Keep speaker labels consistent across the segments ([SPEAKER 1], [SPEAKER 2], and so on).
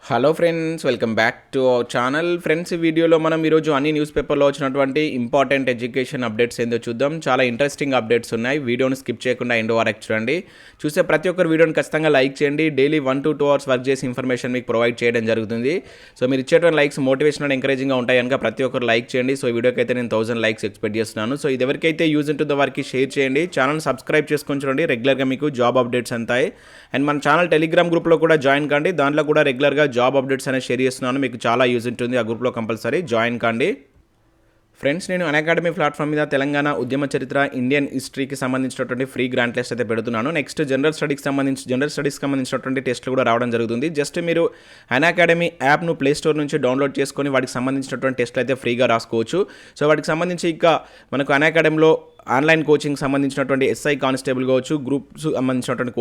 [SPEAKER 1] Hello friends, welcome back to our channel. Friends, ఈ వీడియోలో మనం ఈరోజు అన్ని న్యూస్ పేపర్లో వచ్చినటువంటి ఇంపార్టెంట్ ఎడ్యుకేషన్ అప్డేట్స్ ఏందో చూద్దాం. చాలా ఇంట్రెస్టింగ్ అప్డేట్స్ ఉన్నాయి. వీడియోని స్కిప్ చేయకుండా ఎండ్ వరకు చూడండి. చూసే ప్రతి ఒక్కరు వీడియోని ఖచ్చితంగా లైక్ చేయండి. డైలీ 1 to 2 అవర్స్ వర్క్ చేసి ఇన్ఫర్మేషన్ మీకు ప్రొవైడ్ చేయడం జరుగుతుంది. సో మీరు ఇచ్చేటువంటి లైక్స్ మోటివేషన్ అండ్ ఎంకరేజింగ్గా ఉంటాయి కనుక ప్రతి ఒక్కరు లైక్ చేయండి. సో ఈ వీడియోకి అయితే నేను 1000 లైక్స్ ఎక్స్పెక్ట్ చేస్తున్నాను. సో ఇది ఎవరికైతే యూజ్ ఉంటుందో వారికి షేర్ చేయండి. ఛానల్ సబ్స్క్రైబ్ చేసుకొని చూడండి. రెగ్యులర్గా మీకు జాబ్ అప్డేట్స్ అంతాయి. అండ్ మన ఛానల్ టెలిగ్రామ్ గ్రూప్లో కూడా జాయిన్ కండి. దాంట్లో కూడా రెగ్యులర్గా జాబ్ అప్డేట్స్ అనేది షేర్ చేస్తున్నాను. మీకు చాలా యూజ్ ఉంటుంది. ఆ గ్రూప్లో కంపల్సరీ జాయిన్ కండి. ఫ్రెండ్స్, నేను అన్అకాడమీ ప్లాట్ఫామ్ మీద తెలంగాణ ఉద్యమ చరిత్ర, ఇండియన్ హిస్టరీకి సంబంధించినటువంటి ఫ్రీ గ్రాండ్ టెస్ట్ అయితే పెడుతున్నాను. నెక్స్ట్ జనరల్ స్టడీస్కి సంబంధించినటువంటి టెస్ట్లు కూడా రావడం జరుగుతుంది. జస్ట్ మీరు అన్అకాడమీ యాప్ను ప్లే స్టోర్ నుంచి డౌన్లోడ్ చేసుకొని వాటికి సంబంధించినటువంటి టెస్ట్లు అయితే ఫ్రీగా రాసుకోవచ్చు. సో వాటికి సంబంధించి ఇక మనకు అన్అకాడమీలో ఆన్లైన్ కోచింగ్ సంబంధించినటువంటి ఎస్ఐ కానిస్టేబుల్ కావచ్చు, గ్రూప్స్ సంబంధించినటువంటి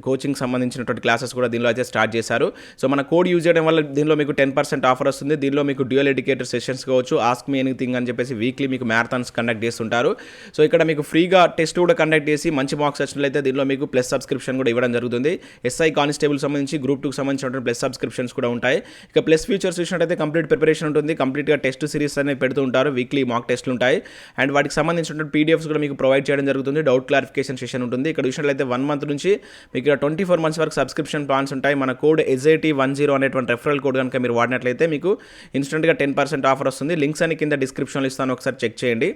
[SPEAKER 1] కోచింగ్ సంబంధించినటువంటి క్లాసెస్ కూడా దీనిలో అయితే స్టార్ట్ చేశారు. సో మన కోడ్ యూజ్ చేయడం వల్ల దీనిలో మీకు 10% ఆఫర్ వస్తుంది. దీనిలో మీకు డ్యూయల్ ఎడ్యుకేటర్ సెషన్స్ కావచ్చు, ఆస్క్ మీ ఎనీథింగ్ అని చెప్పేసి వీక్లీ మీకు మ్యారథాన్స్ కండక్ట్ చేస్తుంటారు. సో ఇక్కడ మీకు ఫ్రీగా టెస్ట్ కూడా కండక్ట్ చేసి మంచి మార్క్స్ వచ్చినట్లయితే దీనిలో మీకు ప్లస్ సబ్స్క్రిప్షన్ కూడా ఇవ్వడం జరుగుతుంది. ఎస్ఐ కానిస్టేబుల్ సంబంధించి గ్రూప్ 2కి సంబంధించినటువంటి ప్లస్ సబ్స్క్రిప్షన్స్ కూడా ఉంటాయి. ఇక ప్లస్ ఫీచర్స్ చూసినట్టయితే కంప్లీట్ ప్రిపరేషన్ ఉంటుంది. కంప్లీట్గా టెస్ట్ సిరీస్ అనేది పెడుతూ ఉంటారు. వీక్లీ మాక్ టెస్ట్లు ఉంటాయి. అండ్ వాటికి సంబంధించినటువంటి పీడిఎఫ్స్ కూడా మీకు ప్రొవైడ్ చేయడం జరుగుతుంది. డౌట్ క్లారిఫికేషన్ సెషన్ ఉంటుంది. ఇక్కడ చూసినట్లయితే 1 month నుంచి మీకు 24 months వరకు సబ్స్క్రిప్షన్ ప్లాన్స్ ఉంటాయి. మన కోడ్ SAT10 అనేటువంటి రెఫరల్ కోడ్ కనుక మీరు వాడినట్లయితే మీకు ఇన్స్టెంట్గా 10% ఆఫర్ వస్తుంది. లింక్స్ అని కింద డిస్క్రిప్షన్లో ఇస్తాను, ఒకసారి చెక్ చేయండి.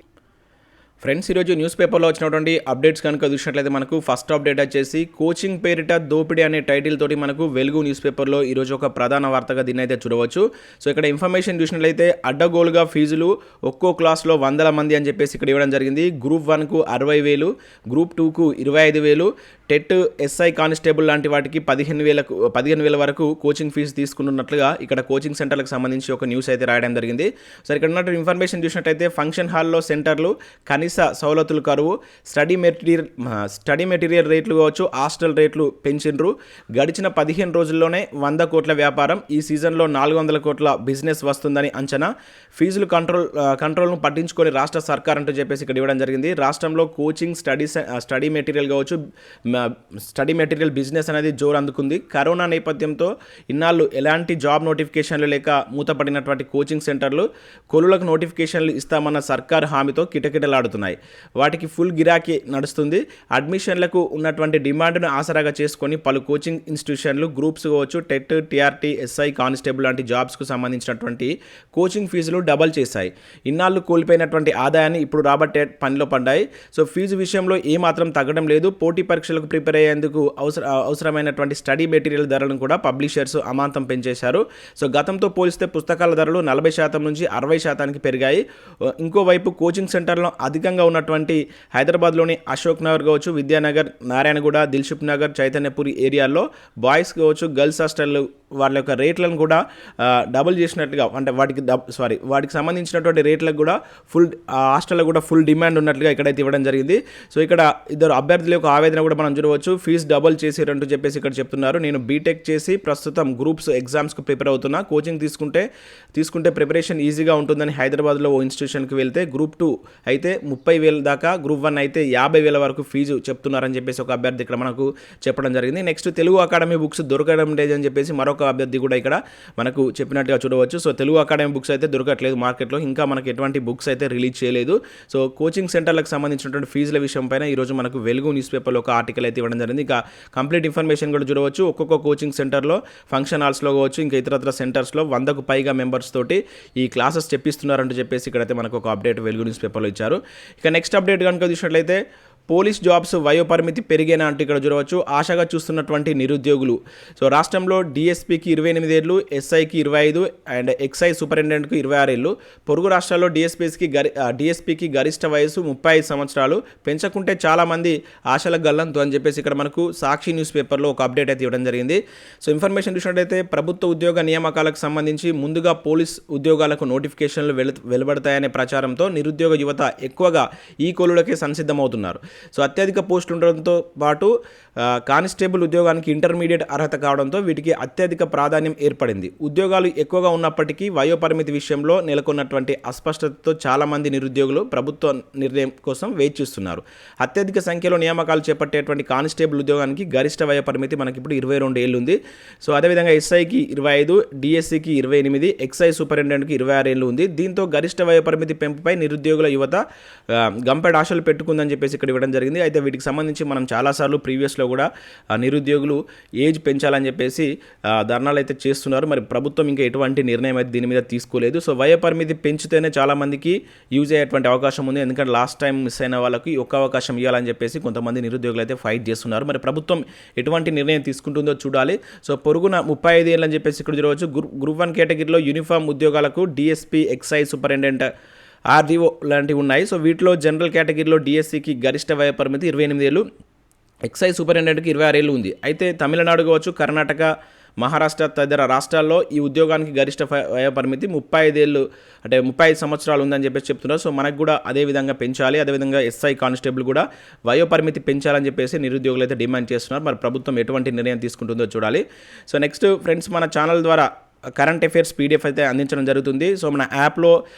[SPEAKER 1] ఫ్రెండ్స్, ఈరోజు న్యూస్ పేపర్లో వచ్చినటువంటి అప్డేట్స్ కనుక చూసినట్లయితే మనకు ఫస్ట్ అప్డేట్ వచ్చేసి కోచింగ్ పేరిట దోపిడీ అనే టైటిల్ తోటి మనకు వెలుగు న్యూస్ పేపర్లో ఈరోజు ఒక ప్రధాన వార్తగా దీన్ని అయితే చూడవచ్చు. సో ఇక్కడ ఇన్ఫర్మేషన్ చూసినట్లయితే అడ్డగోలుగా ఫీజులు ఒక్కో క్లాస్లో 100 మంది అని చెప్పేసి ఇక్కడ ఇవ్వడం జరిగింది. గ్రూప్ 1కు 60,000, గ్రూప్ 2కు 25,000, టెట్, ఎస్ఐ కానిస్టేబుల్ లాంటి వాటికి 15,000 వరకు కోచింగ్ ఫీజు తీసుకున్నట్లుగా ఇక్కడ కోచింగ్ సెంటర్లకు సంబంధించి ఒక న్యూస్ అయితే రాయడం జరిగింది. సో ఇక్కడ ఉన్నటువంటి ఇన్ఫర్మేషన్ చూసినట్టయితే ఫంక్షన్ హాల్లో సెంటర్లు, కనీస సవలతులు కరువు, స్టడీ మెటీరియల్ రేట్లు కావచ్చు, హాస్టల్ రేట్లు పెంచిండ్రు. గడిచిన 15 రోజుల్లోనే 100 కోట్ల వ్యాపారం, ఈ సీజన్లో 400 కోట్ల బిజినెస్ వస్తుందని అంచనా. ఫీజులు కంట్రోల్ను పట్టించుకొని రాష్ట్ర సర్కార్ అంటూ చెప్పేసి ఇక్కడ ఇవ్వడం జరిగింది. రాష్ట్రంలో కోచింగ్, స్టడీ మెటీరియల్ కావచ్చు, స్టడీ మెటీరియల్ బిజినెస్ అనేది జోరు అందుకుంది. కరోనా నేపథ్యంతో ఇన్నాళ్ళు ఎలాంటి జాబ్ నోటిఫికేషన్లు లేక మూతపడినటువంటి కోచింగ్ సెంటర్లు కొలులకు నోటిఫికేషన్లు ఇస్తామన్న సర్కార్ హామీతో కిటకిటలాడుతున్నాయి. వాటికి ఫుల్ గిరాకీ నడుస్తుంది. అడ్మిషన్లకు ఉన్నటువంటి డిమాండ్ను ఆసరాగా చేసుకొని పలు కోచింగ్ ఇన్స్టిట్యూషన్లు గ్రూప్స్ కావచ్చు, టెట్, టీఆర్టీ, ఎస్ఐ కానిస్టేబుల్ లాంటి జాబ్స్కు సంబంధించినటువంటి కోచింగ్ ఫీజులు డబల్ చేశాయి. ఇన్నాళ్ళు కోల్పోయినటువంటి ఆదాయాన్ని ఇప్పుడు రాబట్టే పనిలో పడ్డాయి. సో ఫీజు విషయంలో ఏమాత్రం తగ్గడం లేదు. పోటీ పరీక్షలకు ప్రిపేర్ అయ్యేందుకు అవసరమైనటువంటి స్టడీ మెటీరియల్ ధరలను కూడా పబ్లిషర్స్ అమాంతం పెంచేశారు. సో గతంతో పోలిస్తే పుస్తకాల ధరలు 40% నుంచి 60% పెరిగాయి. ఇంకోవైపు కోచింగ్ సెంటర్లో అధికంగా ఉన్నటువంటి హైదరాబాద్లోని అశోక్ నగర్ కావచ్చు, విద్యానగర్, నారాయణగూడ, దిల్సుఖ్ నగర్, చైతన్యపురి ఏరియాల్లో బాయ్స్ కావచ్చు, గర్ల్స్ హాస్టల్ వాళ్ళ యొక్క రేట్లను కూడా డబుల్ చేసినట్లుగా, అంటే వాటికి సంబంధించినటువంటి రేట్లకు కూడా హాస్టల్లో కూడా ఫుల్ డిమాండ్ ఉన్నట్లుగా ఇక్కడైతే ఇవ్వడం జరిగింది. సో ఇక్కడ ఇద్దరు అభ్యర్థుల యొక్క ఆవేదన కూడా మనం చూడవచ్చు. ఫీజు డబుల్ చేసారంటూ చెప్పేసి ఇక్కడ చెప్తున్నారు. నేను బీటెక్ చేసి ప్రస్తుతం గ్రూప్స్ ఎగ్జామ్స్కి ప్రిపేర్ అవుతున్నా. కోచింగ్ తీసుకుంటే ప్రిపరేషన్ ఈజీగా ఉంటుందని హైదరాబాద్లో ఓ ఇన్స్టిట్యూషన్కి వెళ్తే గ్రూప్ 2 అయితే 30,000 దాకా, గ్రూప్ 1 అయితే 50,000 వరకు ఫీజు చెప్తున్నారని చెప్పేసి ఒక అభ్యర్థి ఇక్కడ మనకు చెప్పడం జరిగింది. నెక్స్ట్ తెలుగు అకాడమీ బుక్స్ దొరకడం లేదని చెప్పేసి మరొక అభ్యర్థి కూడా ఇక్కడ మనకు చెప్పినట్టుగా చూడవచ్చు. సో తెలుగు అకాడమీ బుక్స్ అయితే దొరకట్లేదు మార్కెట్లో, ఇంకా మనకు ఎటువంటి బుక్స్ అయితే రిలీజ్ చేయలేదు. సో కోచింగ్ సెంటర్లకు సంబంధించినటువంటి ఫీజుల విషయం పైన ఈరోజు మనకు వెలుగు న్యూస్ పేపర్లో ఒక ఆర్టికల్ అయితే ఇవ్వడం జరిగింది. ఇంకా కంప్లీట్ ఇన్ఫర్మేషన్ కూడా చూడవచ్చు. ఒక్కొక్క కోచింగ్ సెంటర్లో, ఫంక్షన్ హాల్స్లో కావచ్చు, ఇంకా ఇతరత్ర సెంటర్స్లో 100కు పైగా మెంబర్స్ తోటి ఈ క్లాసెస్ చెప్పిస్తున్నారంటూ చెప్పేసి ఇక్కడైతే మనకు ఒక అప్డేట్ వెలుగు న్యూస్ పేపర్లో ఇచ్చారు. ఇక నెక్స్ట్ అప్డేట్ కనుక చూసినట్లయితే పోలీస్ జాబ్స్ వయోపరిమితి పెరిగేనా అంటే ఇక్కడ చూడవచ్చు. ఆశగా చూస్తున్నటువంటి నిరుద్యోగులు. సో రాష్ట్రంలో డిఎస్పీకి 28 ఏళ్ళు, ఎస్ఐకి 25 అండ్ ఎక్సైజ్ సూపరింటెండెంట్కు 26 ఏళ్ళు. పొరుగు రాష్ట్రాల్లో డిఎస్పీకి గరిష్ట వయసు 35 సంవత్సరాలు. పెంచకుంటే చాలామంది ఆశల గల్లంతు అని చెప్పేసి ఇక్కడ మనకు సాక్షి న్యూస్ పేపర్లో ఒక అప్డేట్ అయితే ఇవ్వడం జరిగింది. సో ఇన్ఫర్మేషన్ చూసినట్టయితే ప్రభుత్వ ఉద్యోగ నియామకాలకు సంబంధించి ముందుగా పోలీస్ ఉద్యోగాలకు నోటిఫికేషన్లు వెలువడతాయనే ప్రచారంతో నిరుద్యోగ యువత ఎక్కువగా ఈ కోలులకే సంసిద్ధమవుతున్నారు. సో అత్యధిక పోస్టులు ఉండడంతో పాటు కానిస్టేబుల్ ఉద్యోగానికి ఇంటర్మీడియట్ అర్హత కావడంతో వీటికి అత్యధిక ప్రాధాన్యం ఏర్పడింది. ఉద్యోగాలు ఎక్కువగా ఉన్నప్పటికీ వయోపరిమితి విషయంలో నెలకొన్నటువంటి అస్పష్టతతో చాలామంది నిరుద్యోగులు ప్రభుత్వ నిర్ణయం కోసం వేచి చూస్తున్నారు. అత్యధిక సంఖ్యలో నియామకాలు చేపట్టేటువంటి కానిస్టేబుల్ ఉద్యోగానికి గరిష్ట వయోపరిమితి మనకి ఇప్పుడు 22 ఏళ్ళు ఉంది. సో అదేవిధంగా ఎస్ఐకి 25, డిఎస్సికి 28, ఎక్సైజ్ సూపరింటెండెంట్కి 26 ఏళ్ళు ఉంది. దీంతో గరిష్ట వయోపరిమితి పెంపుపై నిరుద్యోగుల యువత గంపెడు ఆశలు పెట్టుకుందని చెప్పేసి ఇక్కడ ఇవ్వడం జరిగింది. అయితే వీటికి సంబంధించి మనం చాలాసార్లు ప్రీవియస్లో కూడా నిరుద్యోగులు ఏజ్ పెంచాలని చెప్పేసి ధర్నాలు అయితే చేస్తున్నారు. మరి ప్రభుత్వం ఇంకా ఎటువంటి నిర్ణయం అయితే దీని మీద తీసుకోలేదు. సో వయోపరిమితి పెంచితేనే చాలామందికి యూజ్ అయ్యేటువంటి అవకాశం ఉంది. ఎందుకంటే లాస్ట్ టైం మిస్ అయిన వాళ్ళకి ఒక్క అవకాశం ఇవ్వాలని చెప్పేసి కొంతమంది నిరుద్యోగులు అయితే ఫైట్ చేస్తున్నారు. మరి ప్రభుత్వం ఎటువంటి నిర్ణయం తీసుకుంటుందో చూడాలి. సో పొరుగున 35 ఏళ్ళు అని చెప్పేసి ఇక్కడ చూడవచ్చు. గ్రూప్ 1 కేటగిరీలో యూనిఫామ్ ఉద్యోగాలకు డిఎస్పీ, ఎక్సైజ్ సూపరింటెండెంట్, ఆర్డీఓ లాంటివి ఉన్నాయి. సో వీటిలో జనరల్ కేటగిరీలో డిఎస్సికి గరిష్ట వయోపరిమితి 28 ఏళ్ళు, ఎక్సైజ్ సూపరింటెండెంట్కి 26 ఏళ్ళు ఉంది. అయితే తమిళనాడు కావచ్చు, కర్ణాటక, మహారాష్ట్ర తదితర రాష్ట్రాల్లో ఈ ఉద్యోగానికి గరిష్ట వయోపరిమితి 35 ఏళ్ళు, అంటే 35 సంవత్సరాలు ఉందని చెప్పేసి చెప్తున్నారు. సో మనకు కూడా అదే విధంగా పెంచాలి. అదేవిధంగా ఎస్ఐ కానిస్టేబుల్ కూడా వయోపరిమితి పెంచాలని చెప్పేసి నిరుద్యోగులు అయితే డిమాండ్ చేస్తున్నారు. మరి ప్రభుత్వం ఎటువంటి నిర్ణయం తీసుకుంటుందో చూడాలి. సో నెక్స్ట్ ఫ్రెండ్స్, మన ఛానల్ ద్వారా కరెంట్ అఫైర్స్ పీడిఎఫ్ అయితే అందించడం జరుగుతుంది. సో మన యాప్లో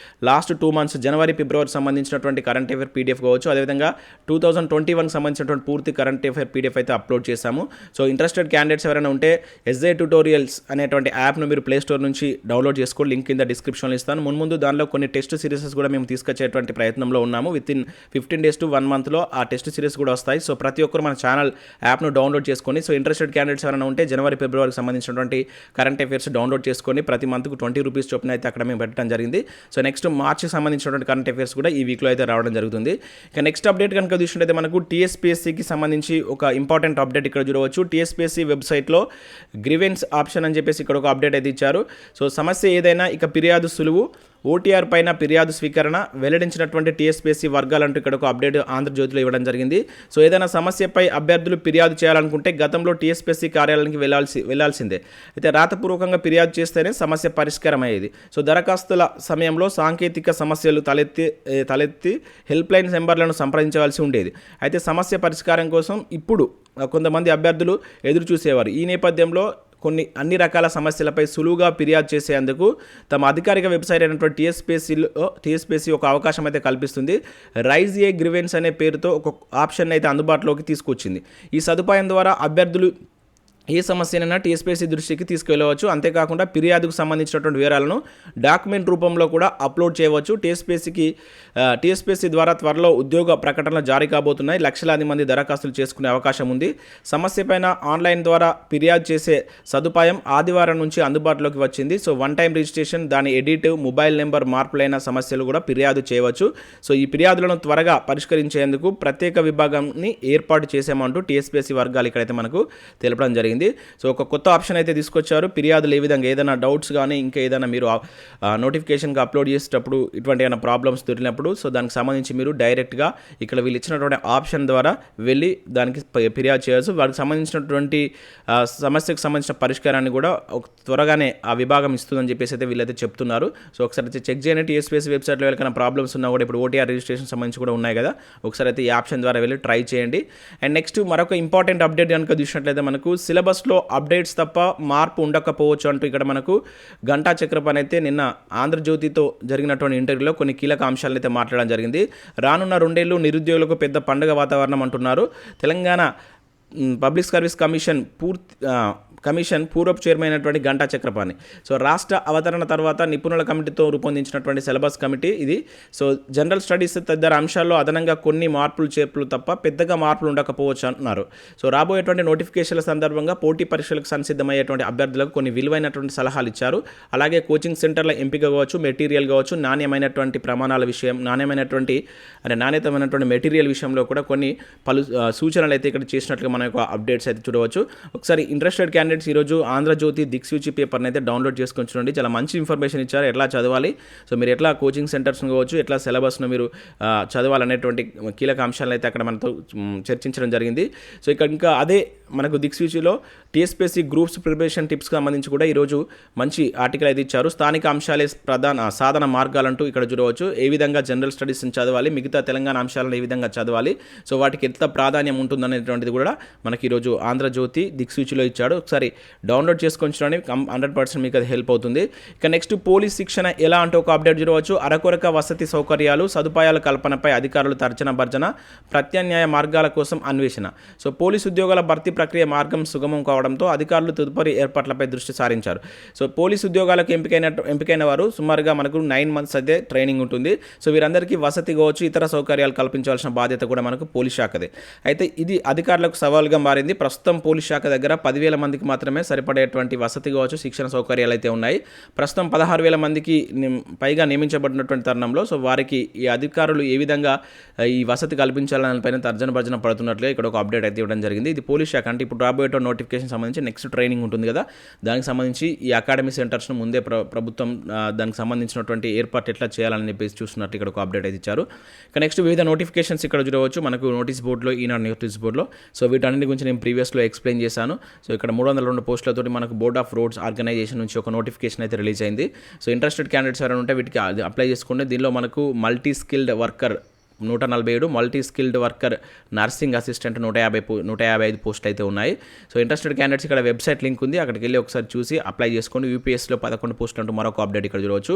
[SPEAKER 1] లాస్ట్ 2 months జనవరి, ఫిబ్రవరి సంబంధించినటువంటి కరెంట్ అఫైర్ పీడిఎఫ్ కావచ్చు, అదేవిధంగా 2021 సంబంధించినటువంటి పూర్తి కరెంట్ అఫైర్ పీడిఎఫ్ అయితే అప్లోడ్ చేశాము. సో ఇంట్రెస్టెడ్ క్యాండిడేట్స్ ఎవరైనా ఉంటే ఎస్ఐ ట్యూటోరియల్స్ అనేటువంటి యాప్ను మీరు ప్లే స్టోర్ నుంచి డౌన్లోడ్ చేసుకోండి. లింక్ కింద డిస్క్రిప్షన్లో ఇస్తాను. ముందు దానిలో కొన్ని టెస్ట్ సిరీసెస్ కూడా మేము తీసుకొచ్చేటువంటి ప్రయత్నంలో ఉన్నాము. వితిన్ 15 days to 1 monthలో ఆ టెస్ట్ సిరీస్ కూడా వస్తాయి. సో ప్రతి ఒక్కరు మన ఛానల్ యాప్ను డౌన్లోడ్ చేసుకొని, సో ఇంట్రెస్టెడ్ క్యాండిడేట్స్ ఎవరైనా ఉంటే జనవరి, ఫిబ్రవరికి సంబంధించినటువంటి కరెంట్ అఫైర్స్ డౌన్లోడ్ చేసుకొని ప్రతి మంత్కు 20 రూపీస్ చొప్పున అయితే అక్కడ మేము పెట్టడం జరిగింది. సో నెక్స్ట్ మార్చికి సంబంధించినటువంటి కరెంట్ అఫైర్స్ కూడా ఈ వీక్లో అయితే రావడం జరుగుతుంది. ఇక నెక్స్ట్ అప్డేట్ కనుక చూసినట్లయితే మనకు టీఎస్పీఎస్సీకి సంబంధించి ఒక ఇంపార్టెంట్ అప్డేట్ ఇక్కడ చూడవచ్చు. టీఎస్పీఎస్సీ వెబ్సైట్లో గ్రీవెన్స్ ఆప్షన్ అని చెప్పేసి ఇక్కడ ఒక అప్డేట్ అయితే ఇచ్చారు. సో సమస్య ఏదైనా ఇక ఫిర్యాదు సులువు, ఓటీఆర్ పైన ఫిర్యాదు స్వీకరణ, వెల్లడించినటువంటి టీఎస్పీఎస్సీ వర్గాలంటూ ఇక్కడ ఒక అప్డేట్ ఆంధ్రజ్యోతిలో ఇవ్వడం జరిగింది. సో ఏదైనా సమస్యపై అభ్యర్థులు ఫిర్యాదు చేయాలనుకుంటే గతంలో టీఎస్పీఎస్సీ కార్యాలయానికి వెళ్లాల్సిందే. అయితే రాతపూర్వకంగా ఫిర్యాదు చేస్తేనే సమస్య పరిష్కారం అయ్యేది. సో దరఖాస్తుల సమయంలో సాంకేతిక సమస్యలు తలెత్తి హెల్ప్ లైన్ నెంబర్లను సంప్రదించవలసి ఉండేది. అయితే సమస్య పరిష్కారం కోసం ఇప్పుడు కొంతమంది అభ్యర్థులు ఎదురు చూసేవారు. ఈ నేపథ్యంలో అన్ని రకాల సమస్యలపై సులువుగా ఫిర్యాదు చేసేందుకు తమ అధికారిక వెబ్సైట్ అయినటువంటి టీఎస్పీఎస్సీ ఒక అవకాశం అయితే కల్పిస్తుంది. రైజ్ ఏ గ్రీవెన్స్ అనే పేరుతో ఒక ఆప్షన్ అయితే అందుబాటులోకి తీసుకొచ్చింది. ఈ సదుపాయం ద్వారా అభ్యర్థులు ఏ సమస్యనైనా టీఎస్పీఎస్సీ దృష్టికి తీసుకెళ్లవచ్చు. అంతేకాకుండా ఫిర్యాదుకు సంబంధించినటువంటి వివరాలను డాక్యుమెంట్ రూపంలో కూడా అప్లోడ్ చేయవచ్చు. టీఎస్పీఎస్సీ ద్వారా త్వరలో ఉద్యోగ ప్రకటనలు జారీ కాబోతున్నాయి. లక్షలాది మంది దరఖాస్తులు చేసుకునే అవకాశం ఉంది. సమస్యపైన ఆన్లైన్ ద్వారా ఫిర్యాదు చేసే సదుపాయం ఆదివారం నుంచి అందుబాటులోకి వచ్చింది. సో 1 time రిజిస్ట్రేషన్, దాని ఎడిట్, మొబైల్ నెంబర్ మార్పులైన సమస్యలు కూడా ఫిర్యాదు చేయవచ్చు. సో ఈ ఫిర్యాదులను త్వరగా పరిష్కరించేందుకు ప్రత్యేక విభాగాన్ని ఏర్పాటు చేసామంటూ టీఎస్పీఎస్సీ వర్గాలు ఇక్కడైతే మనకు తెలపడం జరిగింది. సో ఒక కొత్త ఆప్షన్ అయితే తీసుకొచ్చారు. ఫిర్యాదులు ఏ విధంగా ఏదైనా డౌట్స్ కానీ ఇంకా ఏదైనా మీరు నోటిఫికేషన్గా అప్లోడ్ చేసేటప్పుడు ఇటువంటి ఏమైనా ప్రాబ్లమ్స్ దొరికినప్పుడు సో దానికి సంబంధించి మీరు డైరెక్ట్గా ఇక్కడ వీళ్ళు ఇచ్చినటువంటి ఆప్షన్ ద్వారా వెళ్ళి దానికి ఫిర్యాదు చేయవచ్చు. వాటికి సంబంధించినటువంటి సమస్యకు సంబంధించిన పరిష్కారాన్ని కూడా త్వరగానే ఆ విభాగం ఇస్తుందని చెప్పేసి అయితే వీళ్ళైతే చెప్తున్నారు. సో ఒకసారి అయితే చెక్ చేయండి. టీఎస్పీఎస్సీ వెబ్సైట్లో ఎవరికైనా ప్రాబ్లమ్స్ ఉన్నా కూడా ఇప్పుడు ఓటీఆర్ రిజిస్ట్రేషన్ సంబంధించి కూడా ఉన్నాయి కదా, ఒకసారి అయితే ఈ ఆప్షన్ ద్వారా వెళ్ళి ట్రై చేయండి. అండ్ నెక్స్ట్ మరొక ఇంపార్టెంట్ అప్డేట్ కనుక చూసినట్లయితే మనకు సిలబస్లో అప్డేట్స్ తప్ప మార్పు ఉండకపోవచ్చు అంటూ ఇక్కడ మనకు గంటా చక్రపాణి అయితే నిన్న ఆంధ్రజ్యోతితో జరిగినటువంటి ఇంటర్వ్యూలో కొన్ని కీలక అంశాలను అయితే మాట్లాడడం జరిగింది. రానున్న 2 ఏళ్ళు నిరుద్యోగులకు పెద్ద పండుగ వాతావరణం అంటున్నారు. తెలంగాణ పబ్లిక్ సర్వీస్ కమిషన్ పూర్వపు చైర్మన్ అయినటువంటి గంటా చక్రపాణి. సో రాష్ట్ర అవతరణ తర్వాత నిపుణుల కమిటీతో రూపొందించినటువంటి సిలబస్ కమిటీ ఇది. సో జనరల్ స్టడీస్ తదితర అంశాల్లో అదనంగా కొన్ని చేర్పులు తప్ప పెద్దగా మార్పులు ఉండకపోవచ్చు అంటున్నారు. సో రాబోయేటువంటి నోటిఫికేషన్ల సందర్భంగా పోటీ పరీక్షలకు సంసిద్ధమయ్యేటువంటి అభ్యర్థులకు కొన్ని విలువైనటువంటి సలహాలు ఇచ్చారు. అలాగే కోచింగ్ సెంటర్ల ఎంపిక కావచ్చు, మెటీరియల్ కావచ్చు, నాణ్యమైనటువంటి ప్రమాణాల విషయం, నాణ్యతమైనటువంటి మెటీరియల్ విషయంలో కూడా కొన్ని పలు సూచనలు అయితే ఇక్కడ చేసినట్లుగా మన యొక్క అప్డేట్స్ అయితే చూడవచ్చు. ఒకసారి ఇంట్రెస్టెడ్ క్యాండిడేట్స్ క్యాండిడేట్స్ ఈరోజు ఆంధ్రజ్యోతి దిక్సూచి పేపర్ని అయితే డౌన్లోడ్ చేసుకొని చూడండి. చాలా మంచి ఇన్ఫర్మేషన్ ఇచ్చారు, ఎట్లా చదవాలి, సో మీరు ఎట్లా కోచింగ్ సెంటర్స్ను కావచ్చు, ఎట్లా సిలబస్ను మీరు చదవాలనేటువంటి కీలక అంశాలను అయితే అక్కడ మనతో చర్చించడం జరిగింది. సో ఇక్కడ ఇంకా అదే మనకు దిక్సూచిలో TSPSC గ్రూప్స్ ప్రిపరేషన్ టిప్స్కి సంబంధించి కూడా ఈరోజు మంచి ఆర్టికల్ అయితే ఇచ్చారు. స్థానిక అంశాలే సాధన మార్గాలంటూ ఇక్కడ చూడవచ్చు. ఏ విధంగా జనరల్ స్టడీస్ని చదవాలి, మిగతా తెలంగాణ అంశాలను ఏ విధంగా చదవాలి, సో వాటికి ఎంత ప్రాధాన్యం ఉంటుందనేటువంటిది కూడా మనకి ఈరోజు ఆంధ్రజ్యోతి దిక్సూచిలో ఇచ్చాడు. ఒకసారి డౌన్లోడ్ చేసుకొని చూడండి, 100% మీకు అది హెల్ప్ అవుతుంది. ఇక నెక్స్ట్ పోలీస్ శిక్షణ ఎలా అంటే ఒక అప్డేట్ చూడవచ్చు. అరకొరక వసతి సౌకర్యాలు సదుపాయాల కల్పనపై అధికారులు తర్జన భర్జన, ప్రత్యామ్నాయ మార్గాల కోసం అన్వేషణ. సో పోలీసు ఉద్యోగాల భర్తీ ప్రక్రియ మార్గం సుగమం కావడంతో అధికారులు తదుపరి ఏర్పాట్లపై దృష్టి సారించారు. సో పోలీసు ఉద్యోగాలకు ఎంపికైన వారు సుమారుగా మనకు 9 months అయితే ట్రైనింగ్ ఉంటుంది. సో వీరందరికీ వసతి కావచ్చు, ఇతర సౌకర్యాలు కల్పించాల్సిన బాధ్యత కూడా మనకు పోలీస్ శాఖదే. అయితే ఇది అధికారులకు సవాల్గా మారింది. ప్రస్తుతం పోలీస్ శాఖ దగ్గర 10,000 మందికి మాత్రమే సరిపడేటువంటి వసతి కావచ్చు, శిక్షణ సౌకర్యాలు అయితే ఉన్నాయి. ప్రస్తుతం 16,000 మందికి పైగా నియమించబడినటువంటి తరుణంలో సో వారికి ఈ అధికారులు ఏ విధంగా ఈ వసతి కల్పించాలనే పైన తర్జన భర్జన పడుతున్నట్లుగా ఇక్కడ ఒక అప్డేట్ అయితే ఇవ్వడం జరిగింది. ఇది పోలీస్ శాఖ అంటే ఇప్పుడు రాబోయే నోటిఫికేషన్ సంబంధించి నెక్స్ట్ ట్రైనింగ్ ఉంటుంది కదా, దానికి సంబంధించి ఈ అకాడమీ సెంటర్స్ను ముందే ప్రభుత్వం దానికి సంబంధించినటువంటి ఏర్పాటు ఎట్లా చేయాలని చెప్పేసి చూస్తున్నట్టు ఇక్కడ ఒక అప్డేట్ అయితే ఇచ్చారు. ఇక నెక్స్ట్ వివిధ నోటిఫికేషన్స్ ఇక్కడ చూడవచ్చు మనకు నోటీస్ బోర్డులో, ఈనాడు నోటీస్ బోర్డులో. సో వీటన్నిటి గురించి నేను ప్రీవియస్లో ఎక్స్ప్లెయిన్ చేశాను. సో ఇక్కడ 302 పోస్టులతోటి మనకు బోర్డ్ ఆఫ్ రోడ్స్ ఆర్గనైజేషన్ నుంచి ఒక నోటిఫికేషన్ అయితే రిలీజ్ అయింది. సో ఇంట్రెస్టెడ్ క్యాండిడేట్స్ ఎవరైనా ఉంటే వీటికి అప్లై చేసుకుంటే దీనిలో మనకు multi skilled worker 147, multi skilled worker nursing assistant 155 పోస్టులు అయితే ఉన్నాయి. సో ఇంట్రెస్టెడ్ క్యాండిడేట్స్ ఇక్కడ వెబ్సైట్ లింక్ ఉంది, అక్కడికి వెళ్ళి ఒకసారి చూసి అప్లై చేసుకోండి. యూపీఎస్సీలో 11 పోస్టులు అంటూ మరొక అప్డేట్ ఇక్కడ చూడవచ్చు.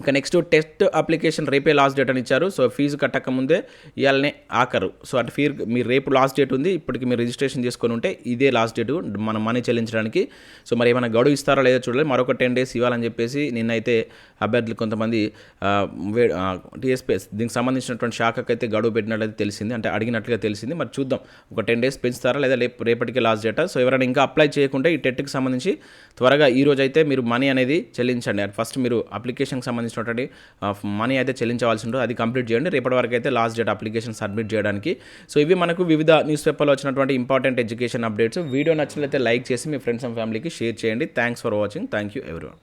[SPEAKER 1] ఇక నెక్స్ట్ టెస్ట్ అప్లికేషన్ రేపే లాస్ట్ డేట్ అని ఇచ్చారు. సో ఫీజు కట్టక ముందే ఇవాళనే ఆఖరు. సో అంటే మీరు రేపు లాస్ట్ డేట్ ఉంది, ఇప్పటికి మీరు రిజిస్ట్రేషన్ చేసుకొని ఉంటే ఇదే లాస్ట్ డేట్ మనం మనీ చెల్లించడానికి. సో మరి ఏమైనా గడువు ఇస్తారో లేదో చూడాలి. మరొక 10 days ఇవ్వాలని చెప్పేసి నిన్నైతే అభ్యర్థులు కొంతమంది TSPSC దీనికి సంబంధించినటువంటి శాఖకు అయితే గడువు పెట్టినట్లయితే తెలిసింది, అంటే అడిగినట్లుగా తెలిసింది. మరి చూద్దాం, ఒక 10 days పెంచుతారా లేదా రేపటికే లాస్ట్ డేటా. సో ఎవరైనా ఇంకా అప్లై చేయకుంటే ఈ టెట్కి సంబంధించి త్వరగా ఈ రోజు అయితే మీరు మనీ అనేది చెల్లించండి. ఫస్ట్ మీరు అప్లికేషన్కి సంబంధించినటువంటి మనీ అయితే చెల్లించవలసి ఉంటుంది, అది కంప్లీట్ చేయండి. రేపటి వరకు అయితే లాస్ట్ డేట్ అప్లికేషన్ సబ్మిట్ చేయడానికి. సో ఇవి మనకు వివిధ న్యూస్ పేపర్లో వచ్చినటువంటి ఇంపార్టెంట్ ఎడ్యుకేషన్ అప్డేట్స్. వీడియో నచ్చినట్లయితే లైక్ చేసి మీ ఫ్రెండ్స్ అండ్ ఫ్యామిలీకి షేర్ చేయండి. Thanks for watching. Thank you everyone.